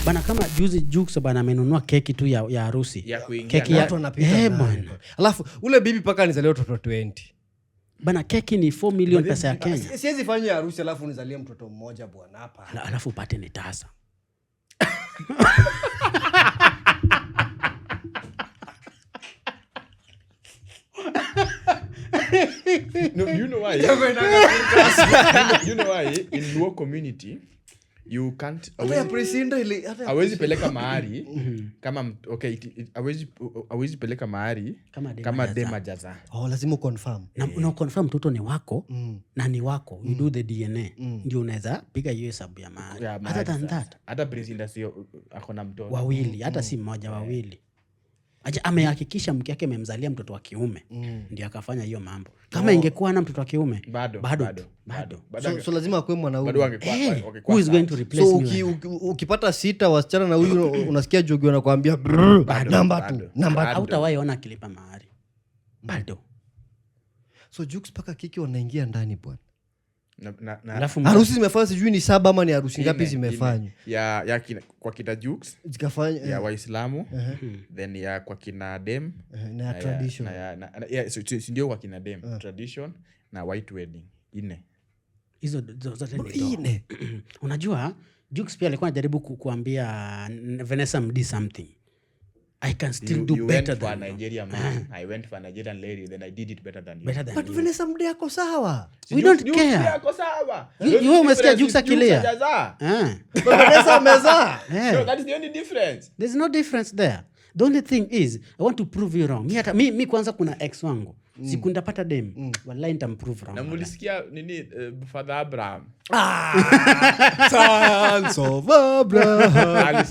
Bana kama juzi Jux bana amenunua keki tu ya harusi. Keki ya watu wanapita bana. Alafu ule bibi paka nizalie mtoto 20. Bana keki ni 4 million pesa ya Kenya. Siwezi fanya harusi alafu nizalie mtoto mmoja bwana hapa. Alafu upate ni tasa. No, you know why? You know why in Luo community you can't hawezi peleka mahari kama okay hawezi peleka mahari kama dema jaza. Lazima confirm. Na confirm mtoto ni wako na ni wako. You do the DNA. Ndio unaweza piga hiyo hesabu ya mahari. Other than that, hata president sio akona mtoto wawili, hata si mmoja, wawili. Aje amehakikisha mke yake amemzalia mtoto wa kiume ndio akafanya hiyo mambo. Kama ingekuwa na mtoto wa kiume bado. So lazima akwe mwanaume. Bado wangekuwa who is going to replace me? Ukipata 6 wasichana na huyu unasikia jogi wanakuambia number 2. Hautawahi ona akilipa mahari. Bado. So Jux paka kiki wanaingia ndani bwana. Alafu harusi zimefanya sijui ni 7 ama ni harusi ngapi zimefanywa ya kwa kina Jux zikafanya ya Waislamu then ya kwa kina dem na tradition so ndio kwa kina dem tradition na white wedding hizo zote ni unajua Jux pia alikuwa anajaribu kuambia Vanessa mdi something. I can still do better than Nigeria man. I went for a Nigerian lady, then I did it better than you. But Vanessa mde yako sawa. We don't care. Yako sawa. You umesikia Jux akilia. Vanessa amezaa. So that is the only difference. There's no difference there. The only thing is I want to prove you wrong. Mi kwanza kuna ex wangu. Siku ndapata dem. Wallahi nitamprove wrong. Na mulisikia nini Father Abraham? Sons of Abraham.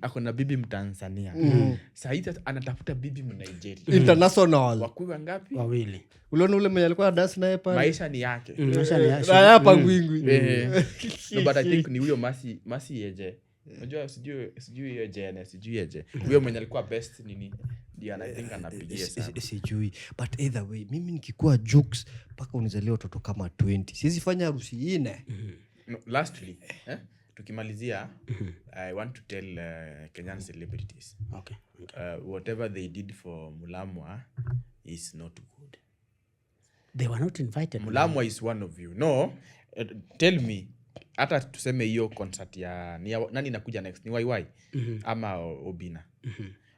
Akona bibi Mtanzania. Sasa anatafuta bibi Mnigeria. International. Wakuwa ngapi? Wawili. Uliona ule mwenye alikuwa dance naye pale. Maisha ni yake. Hapa ngwingwi. No, but I think ni huyo Masi Yeje. Unajua sijui hiyo jana sijui yeje. Huyo mwenye alikuwa best nini? Ndio I think anapigia sana. Sijui. But either way mimi nikikuwa Jux paka unizalie watoto kama 20. Siwezi fanya harusi 4. No, lastly, tukimalizia I want to tell Kenyan celebrities. Okay. Whatever they did for Mulamwa is not good. They were not invited. Mulamwa is one of you. No, tell me. Hata tuseme hiyo concert ya nani inakuja next? Ni YY ama Obina.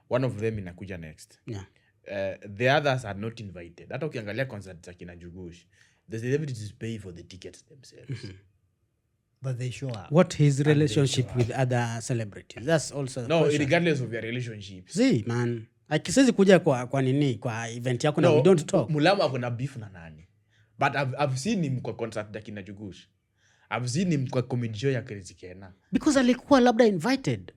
One of them inakuja next. Yeah. The others are not invited. Hata ukiangalia concert za kina Jugush, the celebrities pay for the tickets themselves. But they show up. What his relationship with other celebrities? That's also no, regardless of your relationships. See, man. Akisezi kuja kwa nini kwa event yako na we don't talk. Mulama akona beef na nani? But I've seen him kwa concert ya kina Jugush. I've seen him kwa comedy show ya Crazy Kena. Because alikuwa labda invited.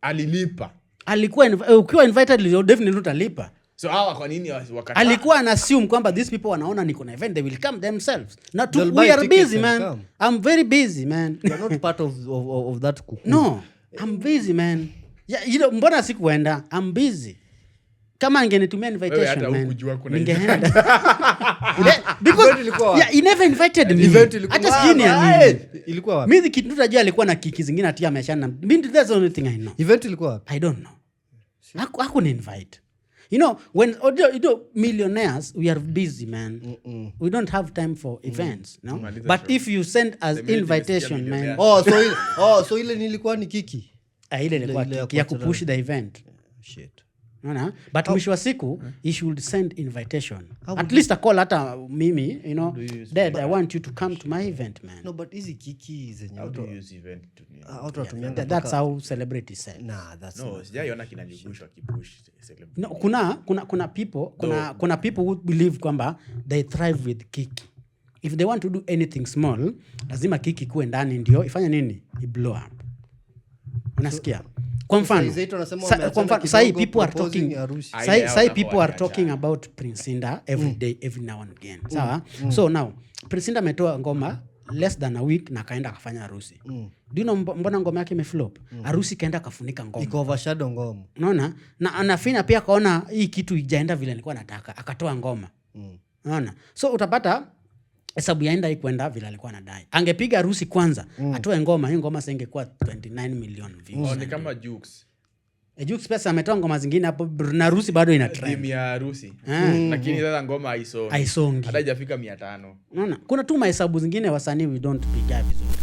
Alilipa. Alikuwa ukiwa invited definitely utalipa. So hawa kwa nini wakati alikuwa ana assume kwamba these people wanaona niko na event, they will come themselves. Not we are busy man. I'm very busy man. You are not part of that kuku. No, I'm busy man. Yeah, mbona sikuenda? I'm busy. Kama angenitumia invitation man. Ningeenda. Because he never invited me. Hata sijini ya nini. Ilikuwa wapi? Mimi kitu tutajua alikuwa na kiki zingine atia ameshana. Mimi that's the only thing I know. Event ilikuwa wapi? I don't know. Hakuna invite. You know, when millionaires, we are busy, man. We don't have time for events, no? But if you send us invitation, man. So ile nilikuwa ni kiki. Ile ilikuwa kiki ya kupush the event. Shit. No. But mwisho wa siku, he should send invitation. At least a call hata mimi, you know, Dad, I want you to come to my event, man. No, but hizi kiki zenye how do you use event to that's how celebrities say. Nah, that's no, sijaiona kina Jugush wakipush celebrity. No, kuna people who believe kwamba they thrive with kiki. If they want to do anything small, lazima kiki kuwe ndani ndio ifanye nini? I blow up. Unasikia? Kwa mfano, say people are talking about Prince Inda every day, every now and again. Sawa? So now, Prince Inda ametoa ngoma less than a week na kaenda kafanya harusi. Do you know mbona ngoma yake imeflop? Harusi kaenda kafunika ngoma. Iko overshadow ngoma. Unaona? Na anafanya pia kaona hii kitu ijaenda vile nilikuwa nataka. Akatoa ngoma. Unaona? So utapata hesabu yaenda ikwenda vile alikuwa anadai. Angepiga harusi kwanza, atoe ngoma, hiyo ngoma sasa ingekuwa 29 million views. Ni kama Jux. Jux pesa ametoa ngoma zingine hapo na harusi bado ina trend. Theme ya harusi. Lakini sasa ngoma haisongi. Haisongi. Hata haijafika 500. Unaona? Kuna tu mahesabu zingine wasanii we don't piga vizuri.